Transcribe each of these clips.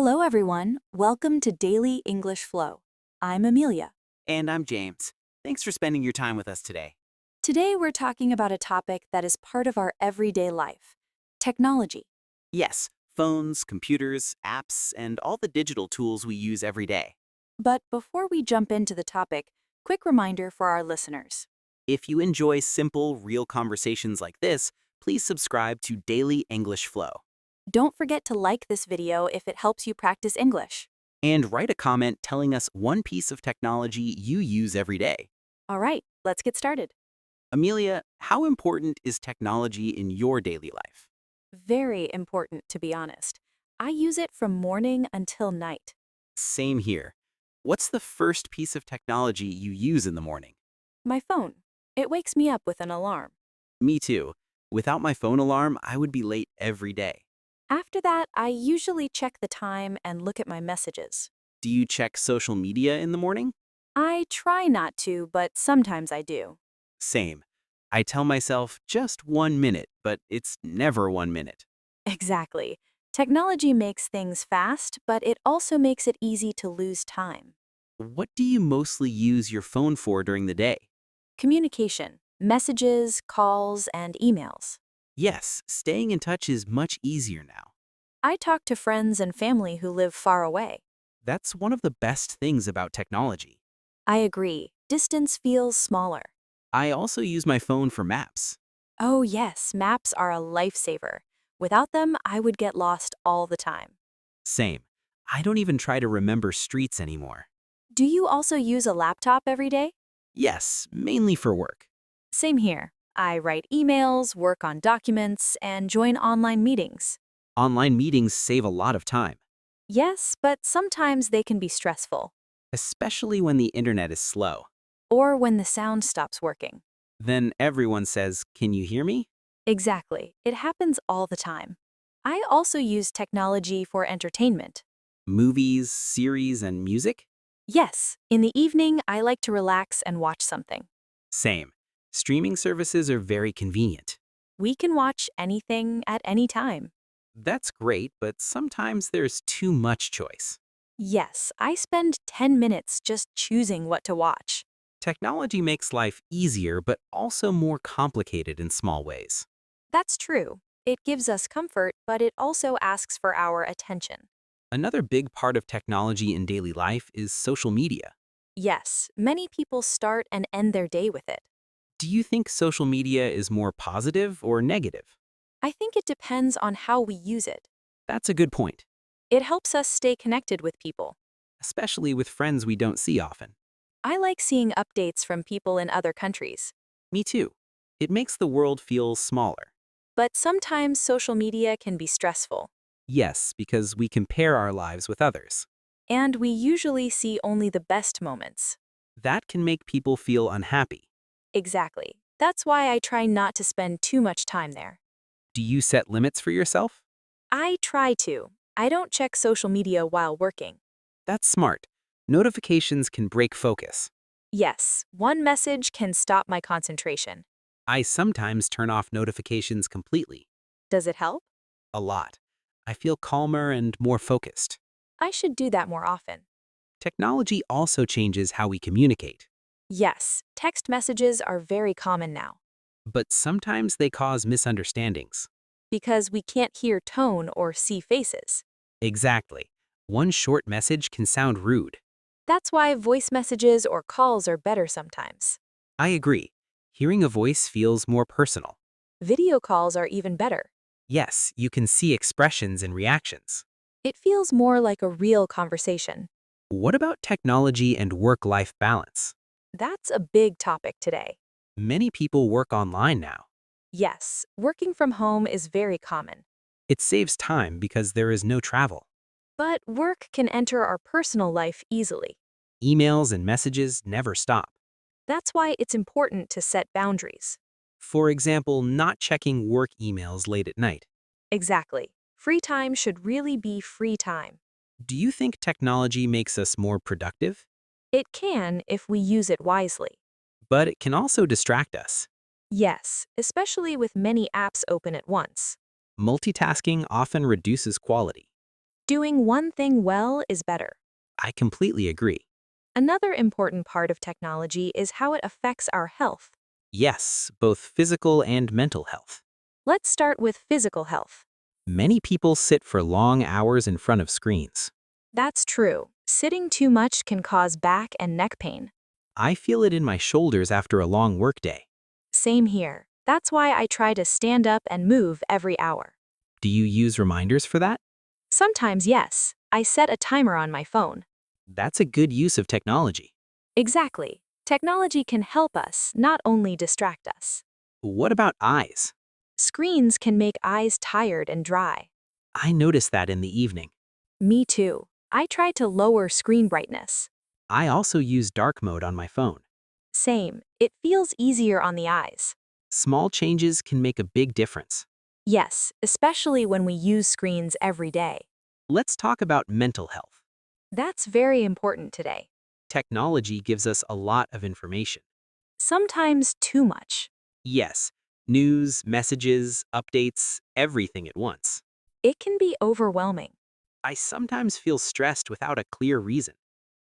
Hello, everyone. Welcome to Daily English Flow. I'm Amelia. And I'm James. Thanks for spending your time with us today. Today, we're talking about a topic that is part of our everyday life technology. Yes, phones, computers, apps, and all the digital tools we use every day. But before we jump into the topic, quick reminder for our listeners. If you enjoy simple, real conversations like this, please subscribe to Daily English Flow. Don't forget to like this video if it helps you practice English. And write a comment telling us one piece of technology you use every day. All right, let's get started. Amelia, how important is technology in your daily life? Very important, to be honest. I use it from morning until night. Same here. What's the first piece of technology you use in the morning? My phone. It wakes me up with an alarm. Me too. Without my phone alarm, I would be late every day. After that, I usually check the time and look at my messages. Do you check social media in the morning? I try not to, but sometimes I do. Same. I tell myself just 1 minute, but it's never 1 minute. Exactly. Technology makes things fast, but it also makes it easy to lose time. What do you mostly use your phone for during the day? Communication, messages, calls, and emails. Yes, staying in touch is much easier now. I talk to friends and family who live far away. That's one of the best things about technology. I agree. Distance feels smaller. I also use my phone for maps. Oh, yes, maps are a lifesaver. Without them, I would get lost all the time. Same. I don't even try to remember streets anymore. Do you also use a laptop every day? Yes, mainly for work. Same here. I write emails, work on documents, and join online meetings. Online meetings save a lot of time, Yes, but sometimes they can be stressful, especially when the internet is slow. or when the sound stops working. Then everyone says, "Can you hear me?" Exactly. It happens all the time. I also use technology for entertainment. Movies, series, and music? Yes, in the evening, I like to relax and watch something. Same. Streaming services are very convenient. We can watch anything at any time. That's great, but sometimes there's too much choice. Yes, I spend 10 minutes just choosing what to watch. Technology makes life easier, but also more complicated in small ways. That's true. It gives us comfort, but it also asks for our attention. Another big part of technology in daily life is social media. Yes, many people start and end their day with it. Do you think social media is more positive or negative? I think it depends on how we use it. That's a good point, It helps us stay connected with people. especially with friends we don't see often. I like seeing updates from people in other countries. Me too. It makes the world feel smaller. But sometimes social media can be stressful, Yes, because we compare our lives with others. and we usually see only the best moments. That can make people feel unhappy. Exactly. That's why I try not to spend too much time there. Do you set limits for yourself? I try to. I don't check social media while working. That's smart. Notifications can break focus. Yes, one message can stop my concentration. I sometimes turn off notifications completely. Does it help? A lot. I feel calmer and more focused. I should do that more often. Technology also changes how we communicate, Yes, text messages are very common now but sometimes they cause misunderstandings. because we can't hear tone or see faces. Exactly. One short message can sound rude. That's why voice messages or calls are better sometimes. I agree. Hearing a voice feels more personal. Video calls are even better. Yes, you can see expressions and reactions. It feels more like a real conversation. What about technology and work-life balance? That's a big topic today. Many people work online now. Yes, working from home is very common. It saves time because there is no travel. But work can enter our personal life easily. Emails and messages never stop. That's why it's important to set boundaries. For example, not checking work emails late at night. Exactly. Free time should really be free time. Do you think technology makes us more productive? It can if we use it wisely. But it can also distract us. Yes, especially with many apps open at once. Multitasking often reduces quality. Doing one thing well is better. I completely agree. Another important part of technology is how it affects our health. Yes, both physical and mental health. Let's start with physical health. Many people sit for long hours in front of screens. That's true. Sitting too much can cause back and neck pain. I feel it in my shoulders after a long workday. Same here. That's why I try to stand up and move every hour. Do you use reminders for that? Sometimes, yes. I set a timer on my phone. That's a good use of technology. Exactly. Technology can help us, not only distract us. What about eyes? Screens can make eyes tired and dry. I notice that in the evening. Me too. I try to lower screen brightness. I also use dark mode on my phone. Same. It feels easier on the eyes. Small changes can make a big difference. Yes, especially when we use screens every day. Let's talk about mental health. That's very important today. Technology gives us a lot of information. Sometimes too much. Yes, news, messages, updates, everything at once. It can be overwhelming. I sometimes feel stressed without a clear reason.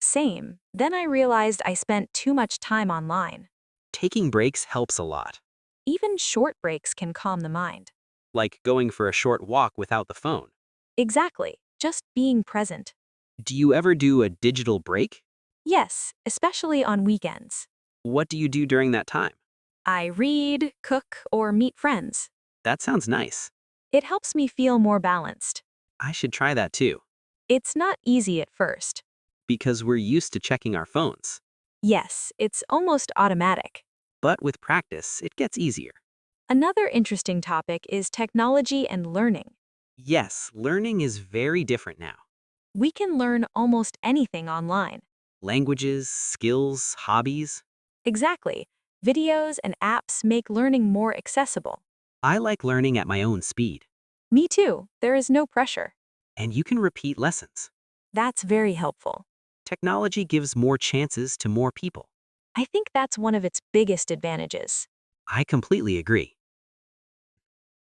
Same. Then I realized I spent too much time online. Taking breaks helps a lot, Even short breaks can calm the mind. like going for a short walk without the phone. Exactly. Just being present. Do you ever do a digital break? Yes, especially on weekends. What do you do during that time? I read, cook, or meet friends. That sounds nice. It helps me feel more balanced. I should try that too, It's not easy at first. because we're used to checking our phones. Yes, it's almost automatic. But with practice, it gets easier. Another interesting topic is technology and learning. Yes, learning is very different now. We can learn almost anything online. Languages, skills, hobbies. Exactly. Videos and apps make learning more accessible. I like learning at my own speed. Me too. There is no pressure. And you can repeat lessons. That's very helpful. Technology gives more chances to more people. I think that's one of its biggest advantages. I completely agree.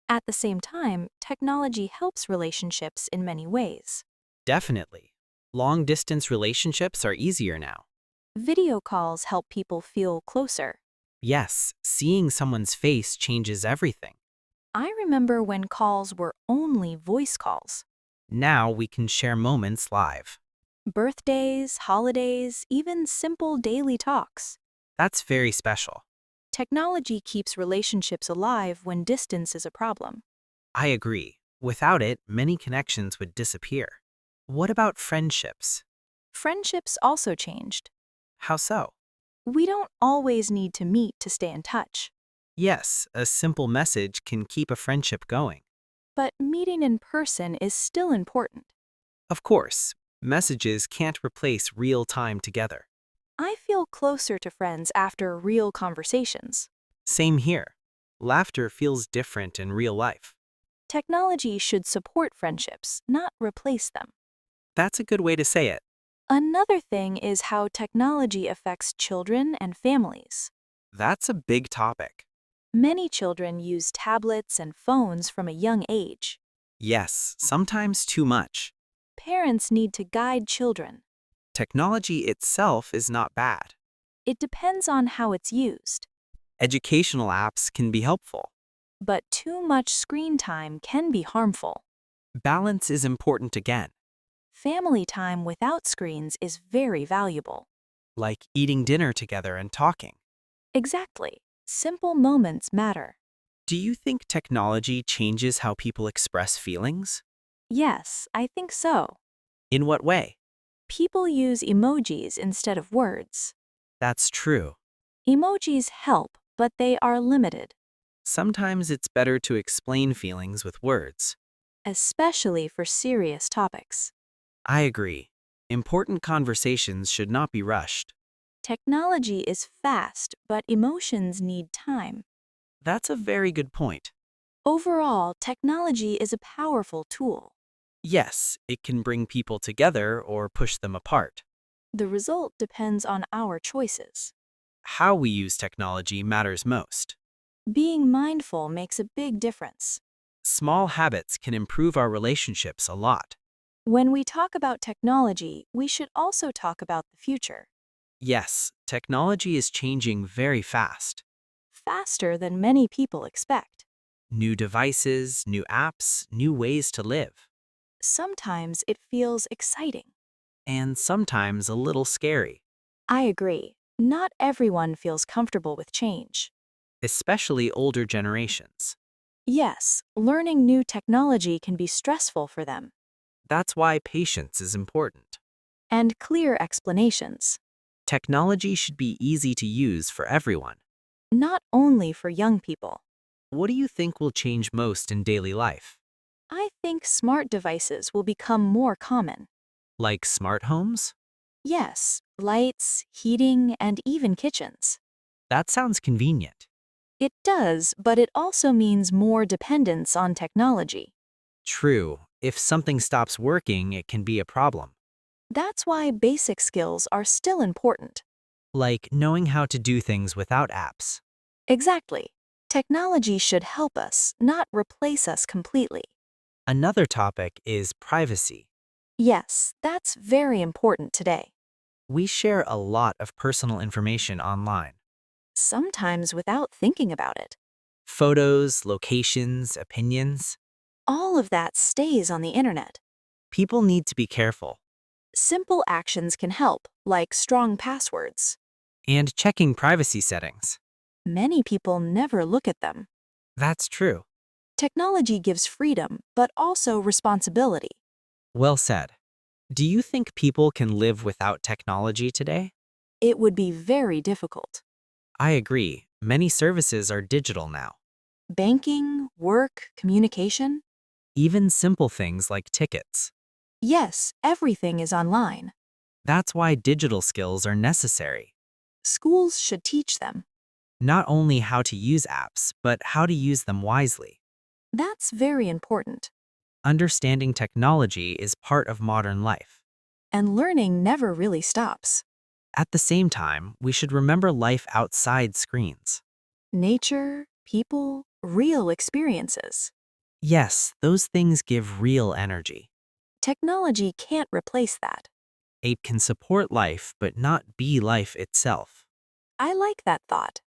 At the same time, technology helps relationships in many ways. Definitely. Long-distance relationships are easier now. Video calls help people feel closer. Yes, seeing someone's face changes everything. I remember when calls were only voice calls. Now we can share moments live. Birthdays, holidays, even simple daily talks. That's very special. Technology keeps relationships alive when distance is a problem. I agree. Without it, many connections would disappear. What about friendships? Friendships also changed. How so? We don't always need to meet to stay in touch. Yes, a simple message can keep a friendship going. But meeting in person is still important. Of course, messages can't replace real time together. I feel closer to friends after real conversations. Same here. Laughter feels different in real life. Technology should support friendships, not replace them. That's a good way to say it. Another thing is how technology affects children and families. That's a big topic. Many children use tablets and phones from a young age. Yes, sometimes too much. Parents need to guide children. Technology itself is not bad. It depends on how it's used. Educational apps can be helpful. But too much screen time can be harmful. Balance is important again, Family time without screens is very valuable. like eating dinner together and talking. Exactly. Simple moments matter. Do you think technology changes how people express feelings? Yes, I think so. In what way? People use emojis instead of words. That's true. Emojis help, but they are limited, Sometimes it's better to explain feelings with words. especially for serious topics. I agree. Important conversations should not be rushed. Technology is fast, but emotions need time. That's a very good point. Overall, technology is a powerful tool. Yes, it can bring people together or push them apart. The result depends on our choices. How we use technology matters most. Being mindful makes a big difference. Small habits can improve our relationships a lot. When we talk about technology, we should also talk about the future, Yes, technology is changing very fast. faster than many people expect. New devices, new apps, new ways to live. Sometimes it feels exciting. And sometimes a little scary, I agree. Not everyone feels comfortable with change. especially older generations. Yes, learning new technology can be stressful for them. That's why patience is important. And clear explanations, Technology should be easy to use for everyone. not only for young people. What do you think will change most in daily life? I think smart devices will become more common. Like smart homes? Yes, lights, heating, and even kitchens. That sounds convenient. It does, but it also means more dependence on technology. True, if something stops working, it can be a problem. That's why basic skills are still important. Like knowing how to do things without apps. Exactly. Technology should help us, not replace us completely. Another topic is privacy. Yes, that's very important today. We share a lot of personal information online. Sometimes without thinking about it. Photos, locations, opinions. All of that stays on the internet. People need to be careful. Simple actions can help, like strong passwords. And checking privacy settings. Many people never look at them. That's true. Technology gives freedom, but also responsibility. Well said. Do you think people can live without technology today? It would be very difficult. I agree. Many services are digital now. Banking, work, communication? Even simple things like tickets. Yes, everything is online. That's why digital skills are necessary. Schools should teach them. Not only how to use apps, but how to use them wisely. That's very important. Understanding technology is part of modern life. And learning never really stops. At the same time, we should remember life outside screens. Nature, people, real experiences. Yes, those things give real energy. Technology can't replace that. It can support life, but not be life itself. I like that thought.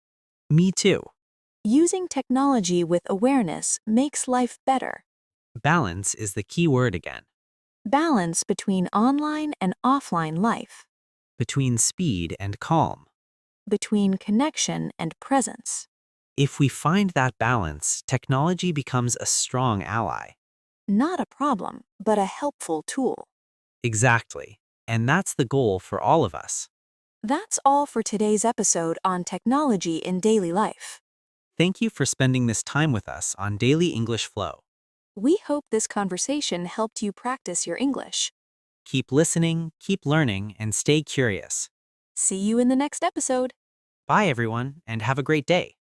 Me too. Using technology with awareness makes life better. Balance is the key word again. Balance between online and offline life. Between speed and calm. Between connection and presence. If we find that balance, technology becomes a strong ally. Not a problem, but a helpful tool. Exactly. And that's the goal for all of us. That's all for today's episode on technology in daily life. Thank you for spending this time with us on Daily English Flow. We hope this conversation helped you practice your English. Keep listening, keep learning, and stay curious. See you in the next episode. Bye, everyone, and have a great day.